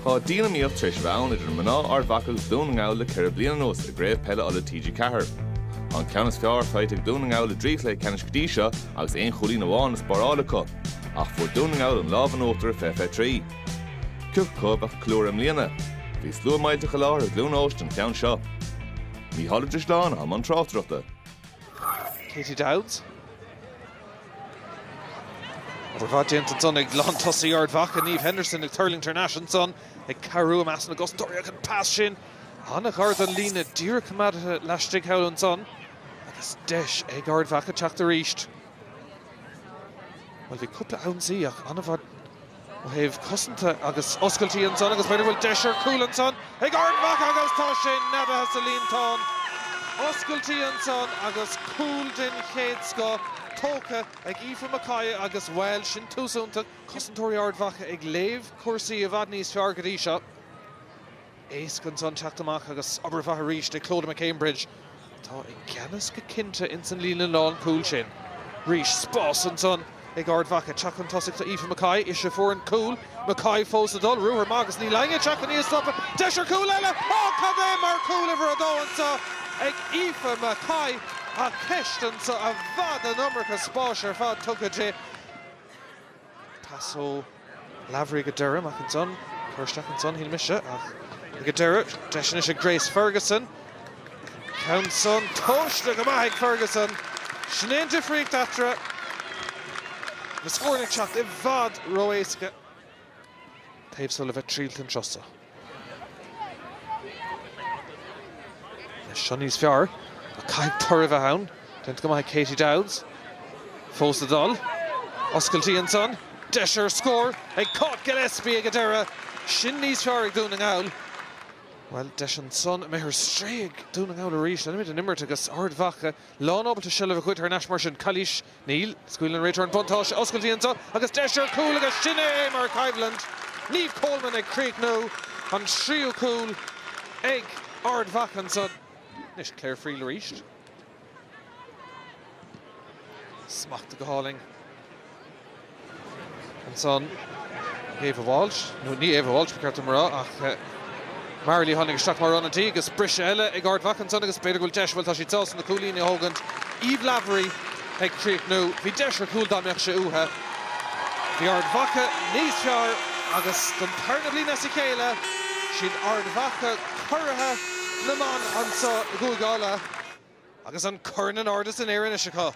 Tá díanamíocht tris bhain idir maná ardmhachagus Donegal le ceithre bliana anuas a gréibh peile ala TG Cahir. An ceannas fearr feitteach Donegal le dríoch le ceannas go dtí seo agus aon chulín amháin is barálacha, ach fuair Donegal an lábhan ótar FF3. Cúg cub ach clúr am líana, bhí slua maiilteach a láir a glúnóist an ceann seo. Ní holidir sláán am an tráchtreachta. Katie Dowds. Bhádéint an son ag lán tosaí ardmhacha Niamh Henderson ag Turling International son ag carú am asna gostóir ag an pass sin. Anna garda lína díra cumada leistigh heil an son agus deis ag ardmhacha teachta ríist. Well, bhí cúpla ansaí ach anna bhd ó thaobh cosanta agus oscailtí an son agus beidir bhfuil deisir cúil an son ag ardmhacha agus tá sin nada has a líontán. Oscailtí an son agus cúil den chéad sco tóca ag Aoife Mackay agus bhil sin túsúnta cosantóirí ardmhacha ag léamh cuasaí a bhd níos fearr go dtí seo. Éasc an son teachtamach agus obair ríist ag Clóda Cambridge. Tá ag ceannas go cinnte in san lína lán cúil sin. Ríist spás an son ag ardmhacha teach an tosaigh tá Aoife Mackay is se fuór an cúil. Mackay fós a dul ruúr mágus ní lange teach an níos stoppa. Deisir cúil eile cadé mar cúil over a dóanta ag Aoife Mackay a ceistan sa a bhd an umracha spás ar fad tugadé. Passo Lavery go deireadh ach an son chuirteach an son híl mise ach go deireadh deis is a Grace Ferguson. Count son tóiste go maith Ferguson. Snéan difríocht atra. Na scórnig teacht I bhd roéisce. Taobh sula bheith tríalta an trosa. Seo níos fearr. A caiig tuirh a hain. Dent go maith Katie Dowds. Fós a dul. Oscailtí an son. Deisir scór. Ag caught Gillespie ag a deireadh. Sin níos fearr ag Donegal. Well, deis an son mehar stréig Donegal a ríist. An imid an immert agus ardmhacha. Lán obair a seileadh a chuid ar an eismar sin Cluiche Níl. Scuil an réitear an buntáis. Oscailtí an son. Agus deisir cúil agus sinné mar Caibland. Niamh Coleman ag Creeknoe. An tríú cúil ag ardmhacha an son. Nis Claire Friel ríist. Smacht go háling. An son Eva Walsh. No, ní Eva Walsh becarta mará ach Marley Honnig isteach mar an tí agus brise eile ag ardmhacha an son agus beidir goil deis bhfuil tá si tás na cúlíní hógant. Eve Lavery ag Creeknoe. Bhí deisir cúil dámbeach se uthe. Bhí ardmhacha níos fearr agus don tarna bliana sa chéile sin ardmhacha cuirithe na man an sa gúgála agus an curnan ardas in éireann is seá.